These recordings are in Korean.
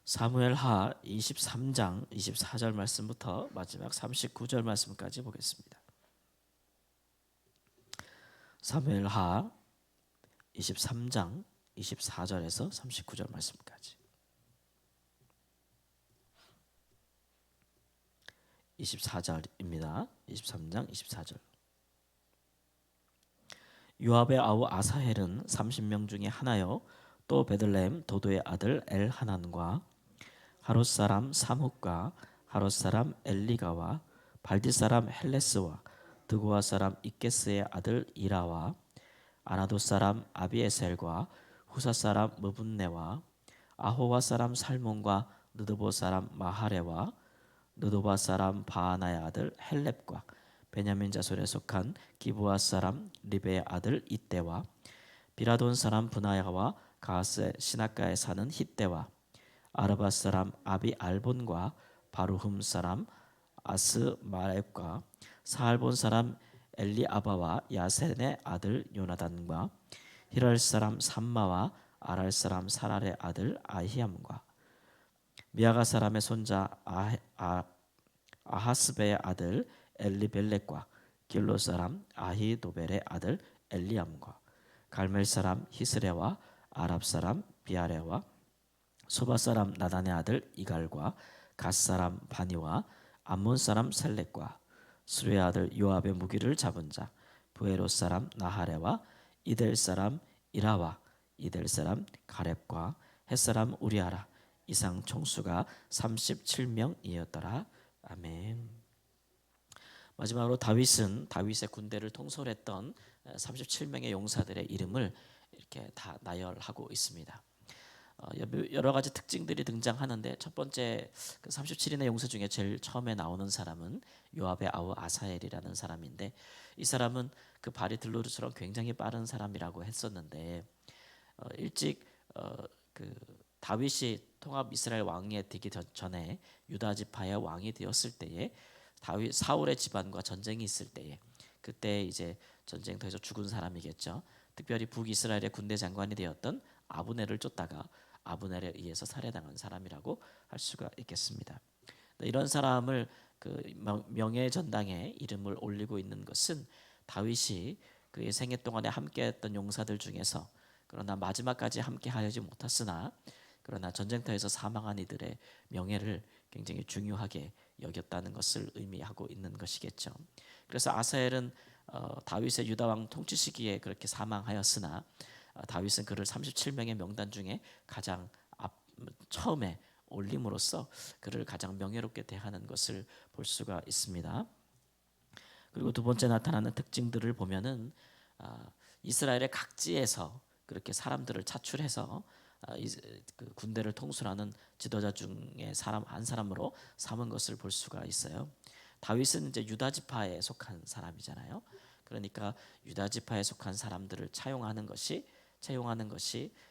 사무엘하 23장 24절 말씀부터 마지막 39절 말씀까지 보겠습니다. 사무엘하 23장 24절에서 39절 말씀까지. 24절입니다. 23장 24절. 요압의 아우 아사헬은 30명 중에 하나요. 또 베들레헴 도도의 아들 엘하난과 하롯 사람 삼흑과 하롯 사람 엘리가와 발디 사람 헬레스와 드고아 사람 이케스의 아들 이라와 아나도 사람 아비에셀과 후사 사람 무분네와 아호와 사람 살몬과 느드보 사람 마하레와 느도바 사람 바하나의 아들 헬렙과 베냐민 자손에 속한 기브아 사람 리베의 아들 이때와 비라돈 사람 브나야와 가스 시나가에 사는 hit대와 아르바 사람 아비 알본과 바루흠 사람 아스마렙과 사알본 사람 엘리아바와 야센의 아들 요나단과 히랄 사람 삼마와 아랄 사람 사랄의 아들 아히암과 미아가 사람의 손자 아하스베의 아들 엘리벨렉과 길로 사람 아히도벨의 아들 엘리암과 갈멜 사람 히스레와 아랍 사람 비아레와 소바 사람 나단의 아들 이갈과 갓 사람 바니와 암몬 사람 셀렉과 수르의 아들 요압의 무기를 잡은 자 부에롯 사람 나하레와 이델 사람 이라와 이델 사람 가렙과 헷 사람 우리아라 이상 총수가 37명이었더라. 아멘. 마지막으로 다윗은 다윗의 군대를 통솔했던 37명의 용사들의 이름을 이렇게 다 나열하고 있습니다. 여러 가지 특징들이 등장하는데 첫 번째 그 37인의 용사 중에 제일 처음에 나오는 사람은 요압의 아우 아사엘이라는 사람인데, 이 사람은 그 발이 들로르처럼 굉장히 빠른 사람이라고 했었는데 일찍 그 다윗이 통합 이스라엘 왕이 되기 전에 유다 지파의 왕이 되었을 때에 다윗 사울의 집안과 전쟁이 있을 때에 그때 이제 전쟁터에서 죽은 사람이겠죠. 특별히 북이스라엘의 군대 장관이 되었던 아브넬을 쫓다가 아브넬에 의해서 살해당한 사람이라고 할 수가 있겠습니다. 이런 사람을 그 명예 전당에 이름을 올리고 있는 것은 다윗이 그의 생애 동안에 함께했던 용사들 중에서 그러나 마지막까지 함께하지 못했으나 그러나 전쟁터에서 사망한 이들의 명예를 굉장히 중요하게 여겼다는 것을 의미하고 있는 것이겠죠. 그래서 아사엘은 다윗의 유다 왕 통치 시기에 그렇게 사망하였으나 다윗은 그를 37명의 명단 중에 가장 처음에 올림으로써 그를 가장 명예롭게 대하는 것을 볼 수가 있습니다. 그리고 두 번째 나타나는 특징들을 보면은 이스라엘의 각지에서 그렇게 사람들을 차출해서 그 군대를 통솔하는 지도자 중에 한 사람으로 삼은 것을 볼 수가 있어요. 다윗은 이제 유다 지파에 속한 사람이잖아요. 그러니까 유다 지파에 속한 사람들을 채용하는 것이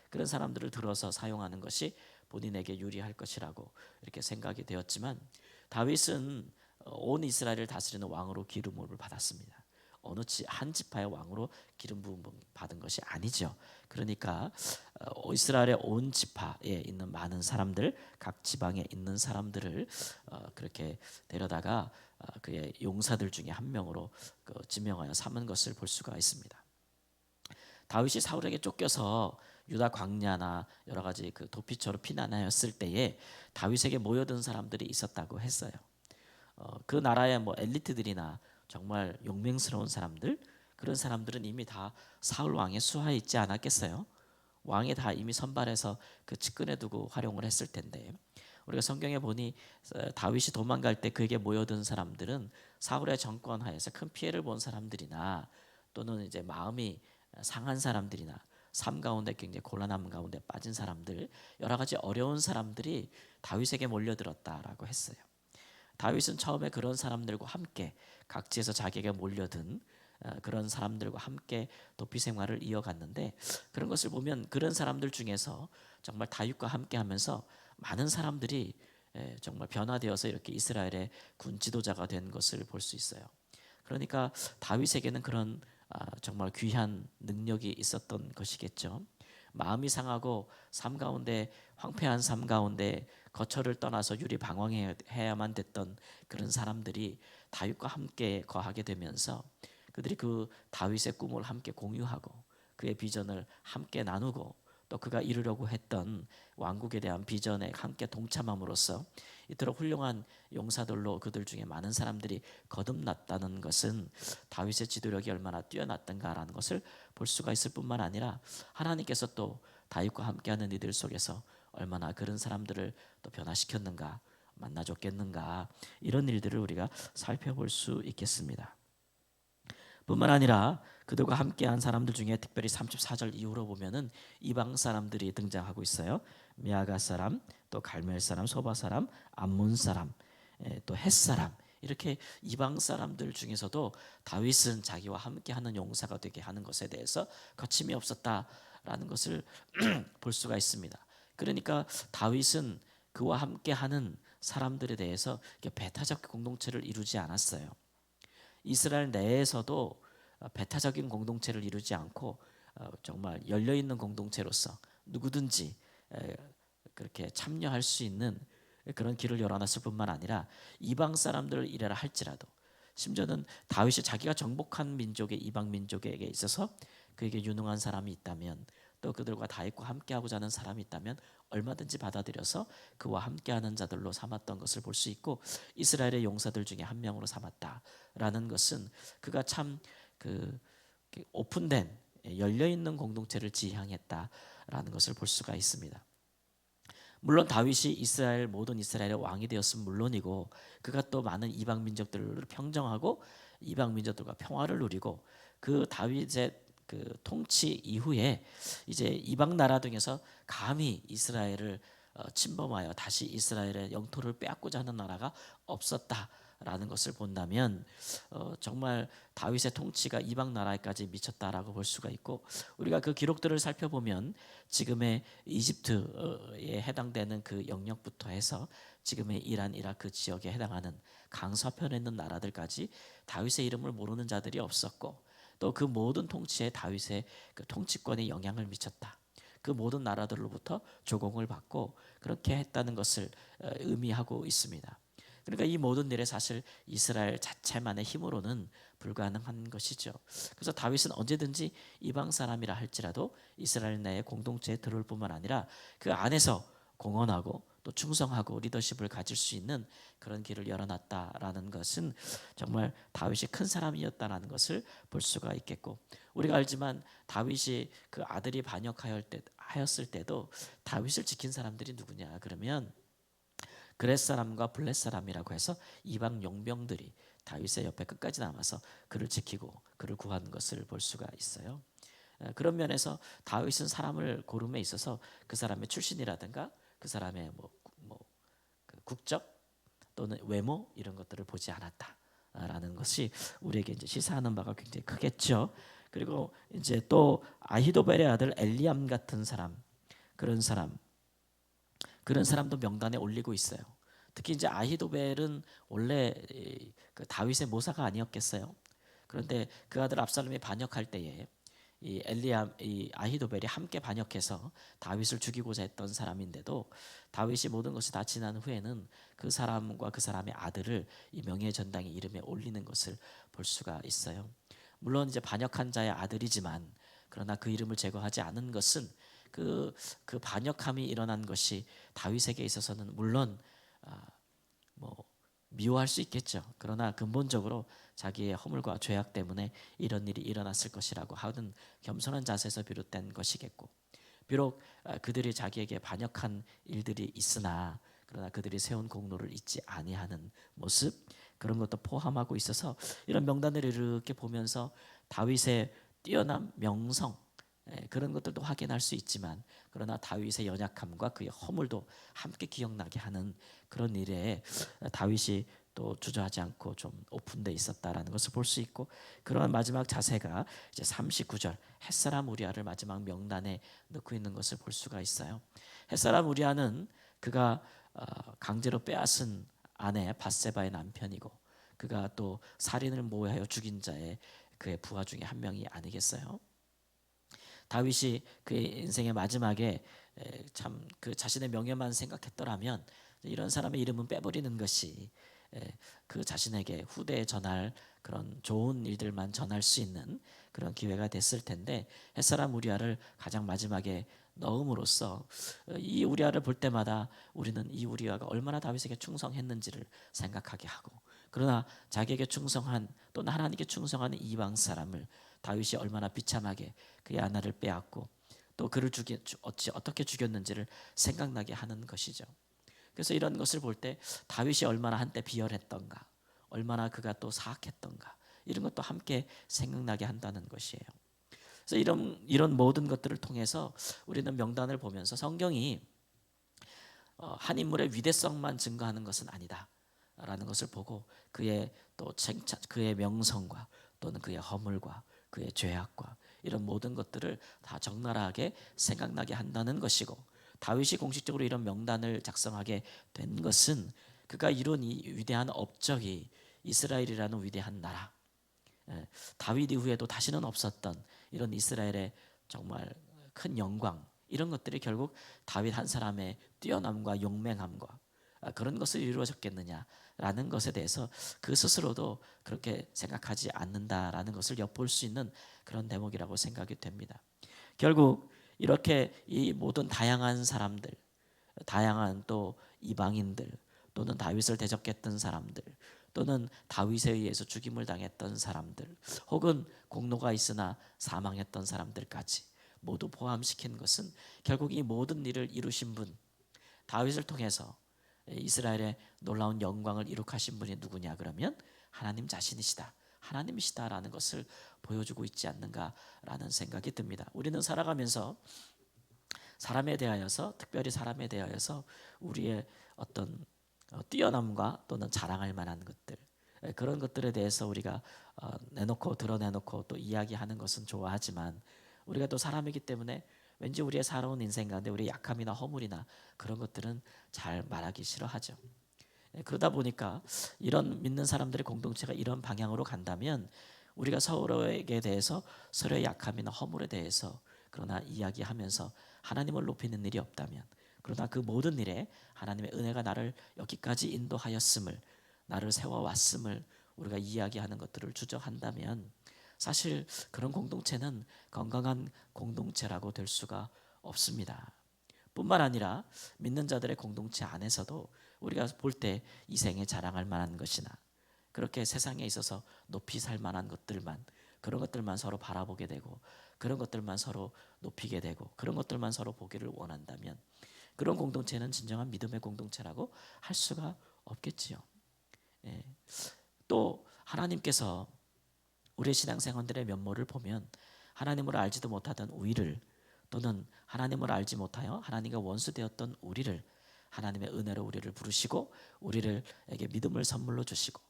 그런 사람들을 들어서 사용하는 것이 본인에게 유리할 것이라고 이렇게 생각이 되었지만, 다윗은 온 이스라엘을 다스리는 왕으로 기름부음을 받았습니다. 어느 한 지파의 왕으로 기름 부음 받은 것이 아니죠. 그러니까 이스라엘의 온 지파에 있는 많은 사람들, 각 지방에 있는 사람들을 그렇게 데려다가 그의 용사들 중에 한 명으로 지명하여 삼은 것을 볼 수가 있습니다. 다윗이 사울에게 쫓겨서 유다 광야나 여러 가지 그 도피처로 피난하였을 때에 다윗에게 모여든 사람들이 있었다고 했어요. 그 나라의 뭐 엘리트들이나 정말 용맹스러운 사람들, 그런 사람들은 이미 다 사울 왕의 수하에 있지 않았겠어요? 왕이 다 이미 선발해서 그 측근에 두고 활용을 했을 텐데, 우리가 성경에 보니 다윗이 도망갈 때 그에게 모여든 사람들은 사울의 정권 하에서 큰 피해를 본 사람들이나 또는 이제 마음이 상한 사람들이나 삶 가운데 굉장히 곤란함 가운데 빠진 사람들, 여러 가지 어려운 사람들이 다윗에게 몰려들었다라고 했어요. 다윗은 처음에 그런 사람들과 함께 각지에서 자기에게 몰려든 그런 사람들과 함께 도피 생활을 이어갔는데, 그런 것을 보면 그런 사람들 중에서 정말 다윗과 함께하면서 많은 사람들이 정말 변화되어서 이렇게 이스라엘의 군 지도자가 된 것을 볼 수 있어요. 그러니까 다윗에게는 그런 정말 귀한 능력이 있었던 것이겠죠. 마음이 상하고 삶 가운데 황폐한 삶 가운데 거처를 떠나서 유리방황해야만 됐던 그런 사람들이 다윗과 함께 거하게 되면서 그들이 그 다윗의 꿈을 함께 공유하고 그의 비전을 함께 나누고 또 그가 이루려고 했던 왕국에 대한 비전에 함께 동참함으로써 이토록 훌륭한 용사들로 그들 중에 많은 사람들이 거듭났다는 것은 다윗의 지도력이 얼마나 뛰어났던가라는 것을 볼 수가 있을 뿐만 아니라 하나님께서 또 다윗과 함께하는 이들 속에서 얼마나 그런 사람들을 또 변화시켰는가, 만나줬겠는가, 이런 일들을 우리가 살펴볼 수 있겠습니다. 뿐만 아니라 그들과 함께한 사람들 중에 특별히 34절 이후로 보면은 이방 사람들이 등장하고 있어요. 미아가 사람, 또 갈멜 사람, 소바 사람, 암몬 사람, 또 헷 사람, 이렇게 이방 사람들 중에서도 다윗은 자기와 함께하는 용사가 되게 하는 것에 대해서 거침이 없었다라는 것을 볼 수가 있습니다. 그러니까 다윗은 그와 함께하는 사람들에 대해서 배타적 공동체를 이루지 않았어요. 이스라엘 내에서도 배타적인 공동체를 이루지 않고 정말 열려 있는 공동체로서 누구든지 그렇게 참여할 수 있는 그런 길을 열어놨을 뿐만 아니라 이방 사람들을 이래라 할지라도 심지어는 다윗이 자기가 정복한 민족의 이방 민족에게 있어서 그에게 유능한 사람이 있다면 또 그들과 다윗과 함께하고자 하는 사람이 있다면 얼마든지 받아들여서 그와 함께하는 자들로 삼았던 것을 볼 수 있고 이스라엘의 용사들 중에 한 명으로 삼았다라는 것은 그가 참 그 오픈된 열려 있는 공동체를 지향했다라는 것을 볼 수가 있습니다. 물론 다윗이 모든 이스라엘의 왕이 되었으면 물론이고 그가 또 많은 이방 민족들을 평정하고 이방 민족들과 평화를 누리고 그 다윗의 그 통치 이후에 이제 이방 나라 등에서 감히 이스라엘을 침범하여 다시 이스라엘의 영토를 빼앗고자 하는 나라가 없었다라는 것을 본다면 정말 다윗의 통치가 이방 나라에까지 미쳤다라고 볼 수가 있고 우리가 그 기록들을 살펴보면 지금의 이집트에 해당되는 그 영역부터 해서 지금의 이란, 이라크 지역에 해당하는 강서편에 있는 나라들까지 다윗의 이름을 모르는 자들이 없었고 또 그 모든 통치에 다윗의 그 통치권이 영향을 미쳤다. 그 모든 나라들로부터 조공을 받고 그렇게 했다는 것을 의미하고 있습니다. 그러니까 이 모든 일에 사실 이스라엘 자체만의 힘으로는 불가능한 것이죠. 그래서 다윗은 언제든지 이방 사람이라 할지라도 이스라엘 내의 공동체에 들어올 뿐만 아니라 그 안에서 공헌하고 또 충성하고 리더십을 가질 수 있는 그런 길을 열어놨다라는 것은 정말 다윗이 큰 사람이었다는 것을 볼 수가 있겠고 우리가 알지만 다윗이 그 아들이 반역하였을 때도 다윗을 지킨 사람들이 누구냐 그러면 그렛 사람과 블렛 사람이라고 해서 이방 용병들이 다윗의 옆에 끝까지 남아서 그를 지키고 그를 구하는 것을 볼 수가 있어요. 그런 면에서 다윗은 사람을 고름에 있어서 그 사람의 출신이라든가 그 사람의 그 국적 또는 외모 이런 것들을 보지 않았다라는 것이 우리에게 이제 시사하는 바가 굉장히 크겠죠. 그리고 이제 또 아히도벨의 아들 엘리암 같은 사람 그런 사람도 명단에 올리고 있어요. 특히 이제 아히도벨은 원래 그 다윗의 모사가 아니었겠어요. 그런데 그 아들 압살롬이 반역할 때에 이 아히도벨이 함께 반역해서 다윗을 죽이고자 했던 사람인데도 다윗이 모든 것이 다 지난 후에는 그 사람과 그 사람의 아들을 이 명예의 전당의 이름에 올리는 것을 볼 수가 있어요. 물론 이제 반역한 자의 아들이지만 그러나 그 이름을 제거하지 않은 것은 그 반역함이 일어난 것이 다윗에게 있어서는 물론 뭐 미워할 수 있겠죠. 그러나 근본적으로 자기의 허물과 죄악 때문에 이런 일이 일어났을 것이라고 하는 겸손한 자세에서 비롯된 것이겠고 비록 그들이 자기에게 반역한 일들이 있으나 그러나 그들이 세운 공로를 잊지 아니하는 모습 그런 것도 포함하고 있어서 이런 명단을 이렇게 보면서 다윗의 뛰어난 명성 그런 것들도 확인할 수 있지만 그러나 다윗의 연약함과 그의 허물도 함께 기억나게 하는 그런 일에 다윗이 또 주저하지 않고 좀 오픈돼 있었다라는 것을 볼 수 있고 그러한 마지막 자세가 이제 39절 햇사람 우리아를 마지막 명단에 넣고 있는 것을 볼 수가 있어요. 햇사람 우리아는 그가 강제로 빼앗은 아내 밧세바의 남편이고 그가 또 살인을 모해하여 죽인 자의 그의 부하 중에 한 명이 아니겠어요? 다윗이 그의 인생의 마지막에 참 그 자신의 명예만 생각했더라면 이런 사람의 이름은 빼버리는 것이 그 자신에게 후대에 전할 그런 좋은 일들만 전할 수 있는 그런 기회가 됐을 텐데, 햇사람 우리아를 가장 마지막에 넣음으로써 이 우리아를 볼 때마다 우리는 이 우리아가 얼마나 다윗에게 충성했는지를 생각하게 하고, 그러나 자기에게 충성한 또는 하나님께 충성하는 이방 사람을 다윗이 얼마나 비참하게 그의 아내를 빼앗고 또 그를 어떻게 죽였는지를 생각나게 하는 것이죠. 그래서 이런 것을 볼 때 다윗이 얼마나 한때 비열했던가, 얼마나 그가 또 사악했던가, 이런 것도 함께 생각나게 한다는 것이에요. 그래서 이런 모든 것들을 통해서 우리는 명단을 보면서 성경이 한 인물의 위대성만 증거하는 것은 아니다라는 것을 보고 그의 또 그의 명성과 또는 그의 허물과 그의 죄악과 이런 모든 것들을 다 적나라하게 생각나게 한다는 것이고, 다윗이 공식적으로 이런 명단을 작성하게 된 것은 그가 이룬 이 위대한 업적이 이스라엘이라는 위대한 나라, 다윗 이후에도 다시는 없었던 이런 이스라엘의 정말 큰 영광, 이런 것들이 결국 다윗 한 사람의 뛰어남과 용맹함과 그런 것을 이루어졌겠느냐라는 것에 대해서 그 스스로도 그렇게 생각하지 않는다라는 것을 엿볼 수 있는 그런 대목이라고 생각이 됩니다. 결국 이렇게 이 모든 다양한 사람들, 다양한 또 이방인들, 또는 다윗을 대적했던 사람들, 또는 다윗에 의해서 죽임을 당했던 사람들, 혹은 공로가 있으나 사망했던 사람들까지 모두 포함시킨 것은 결국 이 모든 일을 이루신 분, 다윗을 통해서 이스라엘의 놀라운 영광을 이룩하신 분이 누구냐 그러면 하나님 자신이시다, 하나님이시다라는 것을 보여주고 있지 않는가라는 생각이 듭니다. 우리는 살아가면서 사람에 대하여서, 특별히 사람에 대하여서 우리의 어떤 뛰어남과 또는 자랑할 만한 것들, 그런 것들에 대해서 우리가 내놓고 드러내놓고 또 이야기하는 것은 좋아하지만, 우리가 또 사람이기 때문에 왠지 우리의 살아온 인생 가운데 우리의 약함이나 허물이나 그런 것들은 잘 말하기 싫어하죠. 그러다 보니까 이런 믿는 사람들의 공동체가 이런 방향으로 간다면 우리가 서로에게 대해서, 서로의 약함이나 허물에 대해서 그러나 이야기하면서 하나님을 높이는 일이 없다면, 그러나 그 모든 일에 하나님의 은혜가 나를 여기까지 인도하였음을, 나를 세워왔음을 우리가 이야기하는 것들을 주저한다면 사실 그런 공동체는 건강한 공동체라고 될 수가 없습니다. 뿐만 아니라 믿는 자들의 공동체 안에서도 우리가 볼 때 이생에 자랑할 만한 것이나 그렇게 세상에 있어서 높이 살 만한 것들만, 그런 것들만 서로 바라보게 되고 그런 것들만 서로 높이게 되고 그런 것들만 서로 보기를 원한다면 그런 공동체는 진정한 믿음의 공동체라고 할 수가 없겠지요. 예. 또 하나님께서 우리의 신앙생활들의 면모를 보면 하나님을 알지도 못하던 우리를, 또는 하나님을 알지 못하여 하나님과 원수되었던 우리를 하나님의 은혜로 우리를 부르시고 우리를에게 믿음을 선물로 주시고,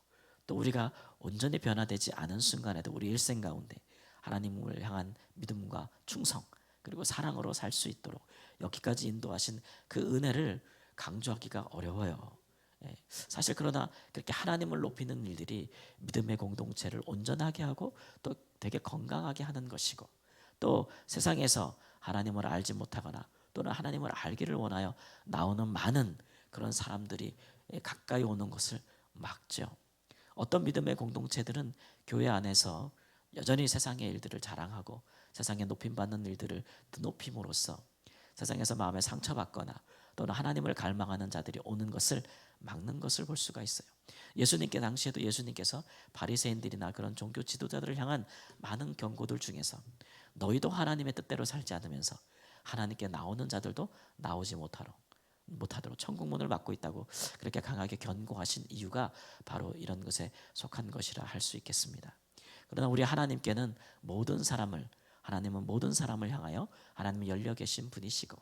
또 우리가 온전히 변화되지 않은 순간에도 우리 일생 가운데 하나님을 향한 믿음과 충성 그리고 사랑으로 살 수 있도록 여기까지 인도하신 그 은혜를 강조하기가 어려워요. 사실 그러나 그렇게 하나님을 높이는 일들이 믿음의 공동체를 온전하게 하고 또 되게 건강하게 하는 것이고, 또 세상에서 하나님을 알지 못하거나 또는 하나님을 알기를 원하여 나오는 많은 그런 사람들이 가까이 오는 것을 막죠. 어떤 믿음의 공동체들은 교회 안에서 여전히 세상의 일들을 자랑하고 세상에 높임받는 일들을 드높임으로써 세상에서 마음에 상처받거나 또는 하나님을 갈망하는 자들이 오는 것을 막는 것을 볼 수가 있어요. 예수님께 당시에도 예수님께서 바리새인들이나 그런 종교 지도자들을 향한 많은 경고들 중에서 너희도 하나님의 뜻대로 살지 않으면서 하나님께 나오는 자들도 나오지 못하도록 천국문을 막고 있다고 그렇게 강하게 견고하신 이유가 바로 이런 것에 속한 것이라 할 수 있겠습니다. 그러나 우리 하나님께는 하나님은 모든 사람을 향하여 하나님이 열려 계신 분이시고,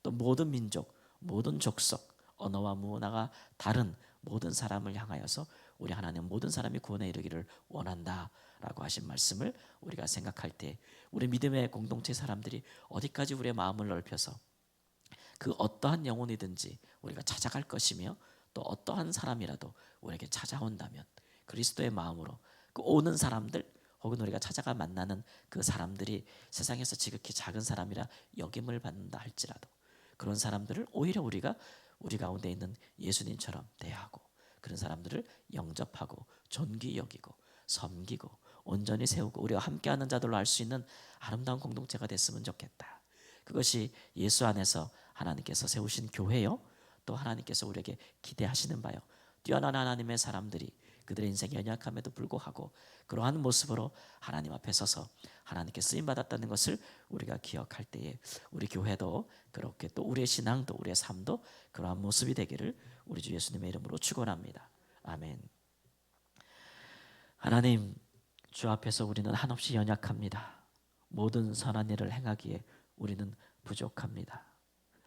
또 모든 민족, 모든 족속, 언어와 문화가 다른 모든 사람을 향하여서 우리 하나님 모든 사람이 구원에 이르기를 원한다라고 하신 말씀을 우리가 생각할 때 우리 믿음의 공동체 사람들이 어디까지 우리의 마음을 넓혀서 그 어떠한 영혼이든지 우리가 찾아갈 것이며, 또 어떠한 사람이라도 우리에게 찾아온다면 그리스도의 마음으로 그 오는 사람들, 혹은 우리가 찾아가 만나는 그 사람들이 세상에서 지극히 작은 사람이라 여김을 받는다 할지라도 그런 사람들을 오히려 우리가 우리 가운데 있는 예수님처럼 대하고 그런 사람들을 영접하고 존귀 여기고 섬기고 온전히 세우고 우리가 함께하는 자들로 할 수 있는 아름다운 공동체가 됐으면 좋겠다. 그것이 예수 안에서 하나님께서 세우신 교회요, 또 하나님께서 우리에게 기대하시는 바요. 뛰어난 하나님의 사람들이 그들의 인생이 연약함에도 불구하고 그러한 모습으로 하나님 앞에 서서 하나님께 쓰임 받았다는 것을 우리가 기억할 때에 우리 교회도 그렇게 또 우리의 신앙도 우리의 삶도 그러한 모습이 되기를 우리 주 예수님의 이름으로 축원합니다. 아멘. 하나님, 주 앞에서 우리는 한없이 연약합니다. 모든 선한 일을 행하기에 우리는 부족합니다.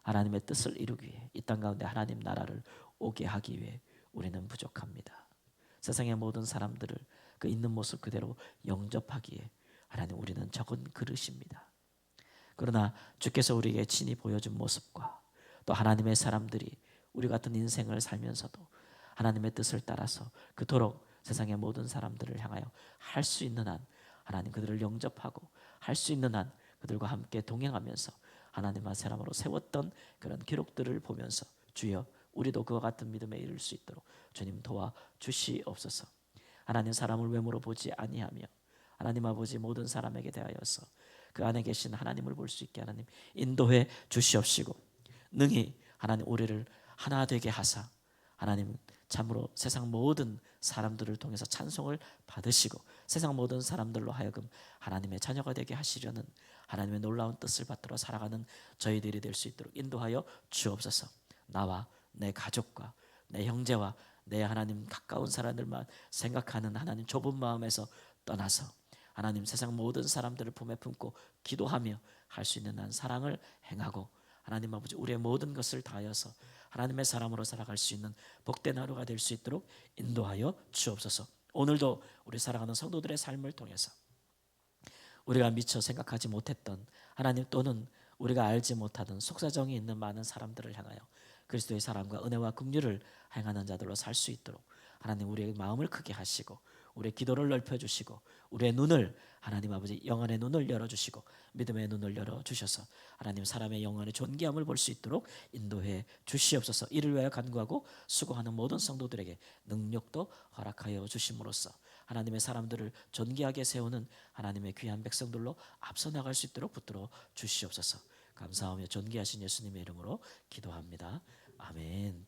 하나님의 뜻을 이루기 위해 이 땅 가운데 하나님 나라를 오게 하기 위해 우리는 부족합니다. 세상의 모든 사람들을 그 있는 모습 그대로 영접하기에 하나님 우리는 적은 그릇입니다. 그러나 주께서 우리에게 친히 보여준 모습과 또 하나님의 사람들이 우리 같은 인생을 살면서도 하나님의 뜻을 따라서 그토록 세상의 모든 사람들을 향하여 할 수 있는 한 하나님 그들을 영접하고 할 수 있는 한 그들과 함께 동행하면서 하나님의 사람으로 세웠던 그런 기록들을 보면서 주여 우리도 그와 같은 믿음에 이를 수 있도록 주님 도와 주시옵소서. 하나님 사람을 외모로 보지 아니하며 하나님 아버지 모든 사람에게 대하여서 그 안에 계신 하나님을 볼 수 있게 하나님 인도해 주시옵시고 능히 하나님 우리를 하나 되게 하사 하나님 참으로 세상 모든 사람들을 통해서 찬송을 받으시고 세상 모든 사람들로 하여금 하나님의 자녀가 되게 하시려는 하나님의 놀라운 뜻을 받들어 살아가는 저희들이 될 수 있도록 인도하여 주옵소서. 나와 내 가족과 내 형제와 내 하나님 가까운 사람들만 생각하는 하나님 좁은 마음에서 떠나서 하나님 세상 모든 사람들을 품에 품고 기도하며 할 수 있는 한 사랑을 행하고 하나님 아버지 우리의 모든 것을 다하여서 하나님의 사람으로 살아갈 수 있는 복된 하루가 될 수 있도록 인도하여 주옵소서. 오늘도 우리 살아가는 성도들의 삶을 통해서 우리가 미처 생각하지 못했던 하나님 또는 우리가 알지 못하던 속사정이 있는 많은 사람들을 향하여 그리스도의 사랑과 은혜와 긍휼을 행하는 자들로 살 수 있도록 하나님 우리의 마음을 크게 하시고 우리의 기도를 넓혀주시고 우리의 눈을 하나님 아버지 영혼의 눈을 열어주시고 믿음의 눈을 열어주셔서 하나님 사람의 영혼의 존귀함을 볼 수 있도록 인도해 주시옵소서. 이를 위하여 간구하고 수고하는 모든 성도들에게 능력도 허락하여 주심으로써 하나님의 사람들을 존귀하게 세우는 하나님의 귀한 백성들로 앞서 나갈 수 있도록 붙들어 주시옵소서. 감사하며 존귀하신 예수님의 이름으로 기도합니다. 아멘.